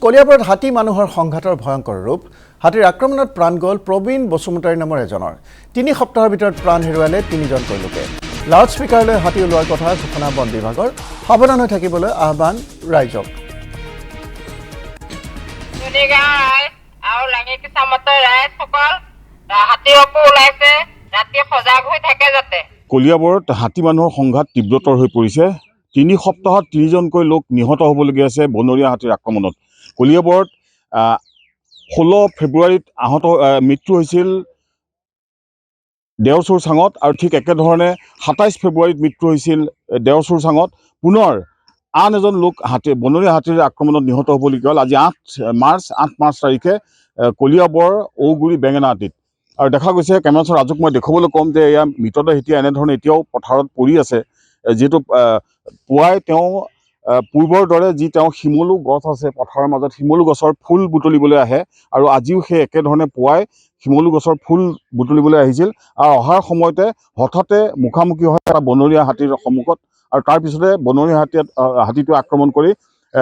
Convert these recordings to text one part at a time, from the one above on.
কলিয়াবৰত হাতী মানুহৰ সংঘাতৰ ভয়ংকৰ ৰূপ। হাতীৰ আক্ৰমণত প্ৰাণ গ'ল প্ৰবীণ বসুমতাৰী নামৰ এজনৰ। 3 সপ্তাহৰ ভিতৰত প্ৰাণ হেৰুৱালে 3জনকৈ লোকে। লাউড স্পীকাৰলৈ হাতী ওলোৱাৰ কথা ঘোষণা বন বিভাগৰ। সাৱধান হৈ থাকিবলৈ আহ্বান ৰাইজক। কলিয়াবৰত হাতী মানুহৰ সংঘাত তীব্ৰতৰ হৈ পৰিছে। 3 সপ্তাহত 3জনকৈ লোক নিহত হ'বলগীয়া আছে বনৰীয়া হাতীৰ আক্ৰমণত। কলিয়াবৰত 16 ফেব্ৰুৱাৰীত মৃত্যু হৈছিল দেওচুৰ চাঙত আৰু ঠিক একেধৰণে 27 ফেব্ৰুৱাৰীত মৃত্যু হৈছিল দেওচুৰ চাঙত। পুনৰ আন এজন লোক বনৰীয়া হাতীৰ আক্ৰমণত নিহত হ'বলগীয়া হ'ল আজি 8 মাৰ্চ তাৰিখে কলিয়াবৰ ঔগুৰি বেঙেনাআটিত। আৰু দেখা গৈছে কেমেৰাচৰ ৰাজুক মই দেখুৱাবলৈ ক'ম যে এয়া মৃতদেহ এতিয়া এনেধৰণে এতিয়াও পথাৰত পৰি আছে। যিহেতু পুৱাই তেওঁ পূৰ্বৰ দৰে যি তেওঁ শিমলু গছ আছে পথাৰৰ মাজত শিমলু গছৰ ফুল বুটলিবলৈ আহে আৰু আজিও সেই একেধৰণে পুৱাই শিমলু গছৰ ফুল বুটলিবলৈ আহিছিল আৰু অহাৰ সময়তে হঠাতে মুখামুখি হয় এটা বনৰীয়া হাতীৰ সন্মুখত আৰু তাৰপিছতে বনৰীয়া হাতীটোৱে আক্ৰমণ কৰি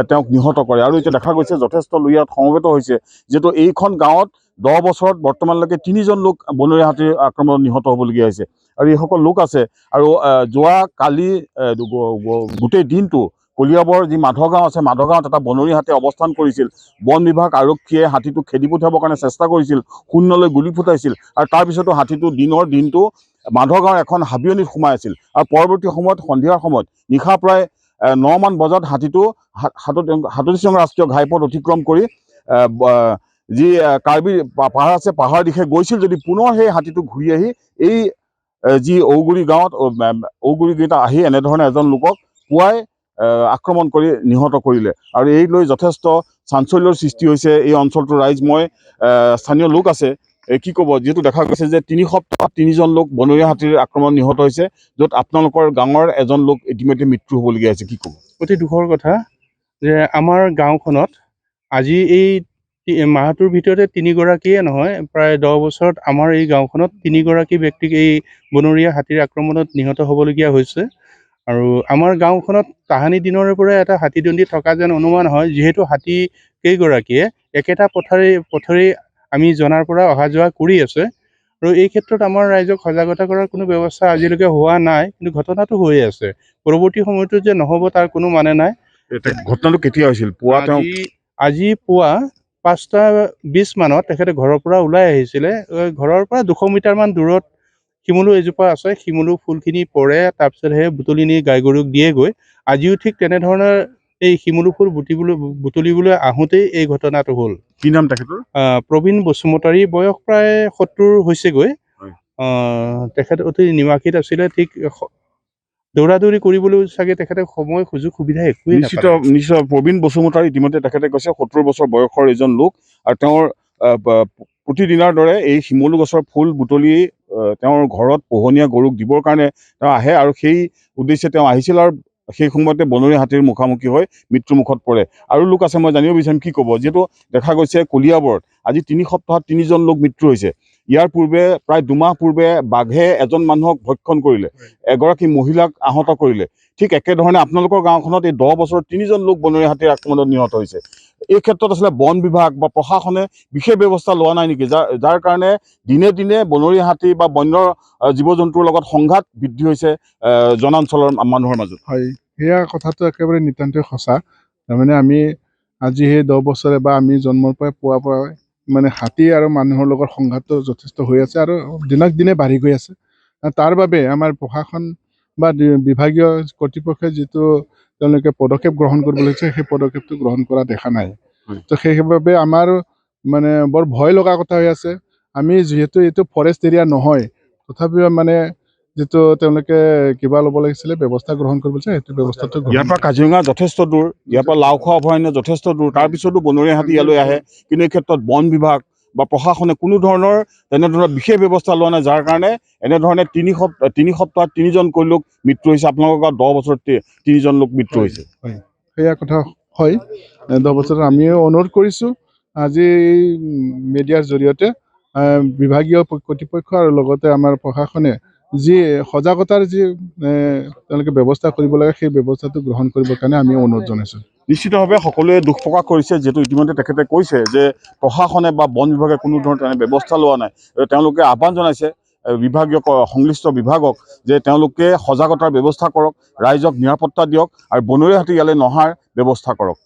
তেওঁক নিহত কৰে। আৰু এতিয়া দেখা গৈছে যথেষ্ট লোক ইয়াত সমবেত হৈছে, যিহেতু এইখন গাঁৱত 10 বছৰত বৰ্তমানলৈকে 3জন লোক বনৰীয়া হাতীৰ আক্ৰমণত নিহত হ'বলগীয়া হৈছে। আৰু এইসকল লোক আছে আৰু যোৱা কালি গোটেই দিনটো কলিয়াবৰ যি মাধগাঁও আছে মাধগাঁৱত এটা বনৰীয়া হাতী অৱস্থান কৰিছিল। বন বিভাগ আৰক্ষীয়ে হাতীটোক খেদি পঠিয়াবৰ কাৰণে চেষ্টা কৰিছিল, শূন্যলৈ গুলী ফুটাইছিল আৰু তাৰপিছতো হাতীটো দিনটো মাধগাঁৱৰ এখন হাবিয়নিত সোমাই আছিল। আৰু পৰৱৰ্তী সময়ত সন্ধিয়াৰ সময়ত নিশা প্ৰায় 9 মান বজাত হাতীটো হাতদীচং ৰাষ্ট্ৰীয় ঘাইপথ অতিক্ৰম কৰি যি কাৰ্বি পাহাৰ আছে পাহাৰ দিশে গৈছিল যদি পুনৰ সেই হাতীটো ঘূৰি আহি এই যি ঔগুৰি গাঁৱত ঔগুৰিকেইটা আহি এনেধৰণে এজন লোকক পুৱাই আক্ৰমণ কৰি নিহত কৰিলে। আৰু এই লৈ যথেষ্ট চাঞ্চল্যৰ সৃষ্টি হৈছে এই অঞ্চলটোৰ ৰাইজ। মই স্থানীয় লোক আছে কি ক'ব, যিহেতু দেখা গৈছে যে 3 সপ্তাহত 3জন লোক বনৰীয়া হাতীৰ আক্ৰমণ নিহত হৈছে, য'ত আপোনালোকৰ গাঁৱৰ এজন লোক ইতিমধ্যে মৃত্যু হ'বলগীয়া হৈছে, কি ক'ব? অতি দুখৰ কথা যে আমাৰ গাঁওখনত আজি এই মাহটোৰ ভিতৰতে 3গৰাকীয়ে নহয় প্ৰায় 10 বছৰত আমাৰ এই গাঁওখনত 3গৰাকী ব্যক্তিক এই বনৰীয়া হাতীৰ আক্ৰমণত নিহত হ'বলগীয়া হৈছে। আৰু আমাৰ গাঁওখনত তাহানি দিনৰে পৰা এটা হাতীদণ্ডী থকা যেন অনুমান হয়, যিহেতু হাতী কেইগৰাকীয়ে একেটা পথৰে আমি জনাৰ পৰা অহা যোৱা কৰি আছে। আৰু এই ক্ষেত্ৰত আমাৰ ৰাইজক সজাগতা কৰাৰ কোনো ব্যৱস্থা আজিলৈকে হোৱা নাই, কিন্তু ঘটনাটো হৈয়ে আছে। পৰৱৰ্তী সময়তো যে নহ'ব তাৰ কোনো মানে নাই। ঘটনাটো কেতিয়া হৈছিল? আজি পুৱা 5:20 মানত তেখেতে ঘৰৰ পৰা ওলাই আহিছিলে। ঘৰৰ পৰা 200 মিটাৰমান দূৰত শিমলু এজোপা আছে, শিমলু ফুলখিনি পৰে, তাৰপিছতহে বুটলি নি গাই গৰুক দিয়েগৈ। আজিও ঠিক তেনেধৰণৰ এই শিমলু ফুল বুটলিবলৈ আহোঁতেই এই ঘটনাটো হ'ল। কি নাম তেখেতৰ? প্ৰবীণ বসুমতাৰী, বয়স প্ৰায় 70 হৈছেগৈ। তেখেত অতি নিৱাসিত আছিলে। ঠিক দৌৰা-দৌৰি কৰিবলৈ চাগে তেখেতে সময় সুযোগ সুবিধা একোৱেই নাপালে। নিশ্চয় প্ৰবীণ বসুমতাৰী ইতিমধ্যে তেখেতে কৈছে 70 বছৰ বয়সৰ এজন লোক আৰু তেওঁৰ প্ৰতিদিনাৰ দৰে এই শিমলু গছৰ ফুল বুটলি তেওঁৰ ঘৰত পোহনীয়া গৰুক দিবৰ কাৰণে তেওঁ আহে আৰু সেই উদ্দেশ্যে তেওঁ আহিছিল আৰু সেই সময়তে বনৰীয়া হাতীৰ মুখামুখি হৈ মৃত্যুমুখত পৰে। আৰু লোক আছে মই জানিব বিচাৰিম, কি ক'ব, যিহেতু দেখা গৈছে কলিয়াবৰত আজি 3 সপ্তাহত 3জন লোক মৃত্যু হৈছে। ইয়াৰ পূৰ্বে প্ৰায় 2 মাহ পূৰ্বে বাঘে এজন মানুহক ভক্ষণ কৰিলে, এগৰাকী মহিলাক আহত কৰিলে। ঠিক একেধৰণে আপোনালোকৰ গাঁওখনত এই 10 বছৰত 3জন লোক বনৰীয়া হাতীৰ আক্ৰমণত নিহত হৈছে। এই ক্ষেত্ৰত আচলতে বন বিভাগ বা প্ৰশাসনে বিশেষ ব্যৱস্থা লোৱা নাই নেকি, যাৰ কাৰণে দিনে দিনে বনৰীয়া হাতী বা বন্য জীৱ জন্তুৰ লগত সংঘাত বৃদ্ধি হৈছে জনাঞ্চলৰ মানুহৰ মাজত? হয়, সেয়া কথাটো একেবাৰে নিতান্তই সঁচা। তাৰমানে আমি আজি সেই 10 বছৰে বা আমি জন্মৰ পৰাই পোৱাৰ পৰাই মানে হাতী আৰু মানুহৰ লগত সংঘাতটো যথেষ্ট হৈ আছে আৰু দিনক দিনে বাঢ়ি গৈ আছে। তাৰ বাবে আমাৰ প্ৰশাসন বা বিভাগীয় কৰ্তৃপক্ষই যিটো তেওঁলোকে পদক্ষেপ গ্ৰহণ কৰিব লাগিছে সেই পদক্ষেপটো গ্ৰহণ কৰা দেখা নাই। তো সেইবাবে আমাৰ মানে বৰ ভয় লগা কথা হৈ আছে। আমি যিহেতু এইটো ফৰেষ্ট এৰিয়া নহয়, তথাপিও মানে যিটো তেওঁলোকে কিবা ল'ব লাগিছিলে ব্যৱস্থা গ্ৰহণ কৰিব লাগিছিলে সেইটো ব্যৱস্থাটো ইয়াৰ পৰা কাজিৰঙা যথেষ্ট দূৰ, ইয়াৰ পৰা লাওখোৱা অভয়াৰণ্য যথেষ্ট দূৰ, তাৰপিছতো বনৰীয়া হাতী ইয়ালৈ আহে, কিন্তু এই ক্ষেত্ৰত বন বিভাগ বা প্ৰশাসনে কোনো ধৰণৰ তেনেধৰণৰ বিশেষ ব্যৱস্থা লোৱা নাই, যাৰ কাৰণে এনেধৰণে 3 সপ্তাহত 3জনকৈ লোক মৃত্যু হৈছে। আপোনালোকৰ গাঁৱত 10 বছৰত 3জন লোক মৃত্যু হৈছে। হয়, সেয়া কথা হয়। 10 বছৰত আমিও অনুৰোধ কৰিছোঁ আজি মিডিয়াৰ জৰিয়তে বিভাগীয় কৰ্তৃপক্ষ আৰু লগতে আমাৰ প্ৰশাসনে যি সজাগতাৰ যি তেওঁলোকে ব্যৱস্থা কৰিব লাগে সেই ব্যৱস্থাটো গ্ৰহণ কৰিবৰ কাৰণে আমি অনুৰোধ জনাইছোঁ। নিশ্চিতভাৱে সকলোৱে দুখ প্ৰকাশ কৰিছে, যিহেতু ইতিমধ্যে তেখেতে কৈছে যে প্ৰশাসনে বা বন বিভাগে কোনো ধৰণৰ তেনে ব্যৱস্থা লোৱা নাই। তেওঁলোকে আহ্বান জনাইছে বিভাগীয় সংশ্লিষ্ট বিভাগক যে তেওঁলোকে সজাগতাৰ ব্যৱস্থা কৰক, ৰাইজক নিৰাপত্তা দিয়ক আৰু বনৰীয়া হাতী ইয়ালৈ নহাৰ ব্যৱস্থা কৰক।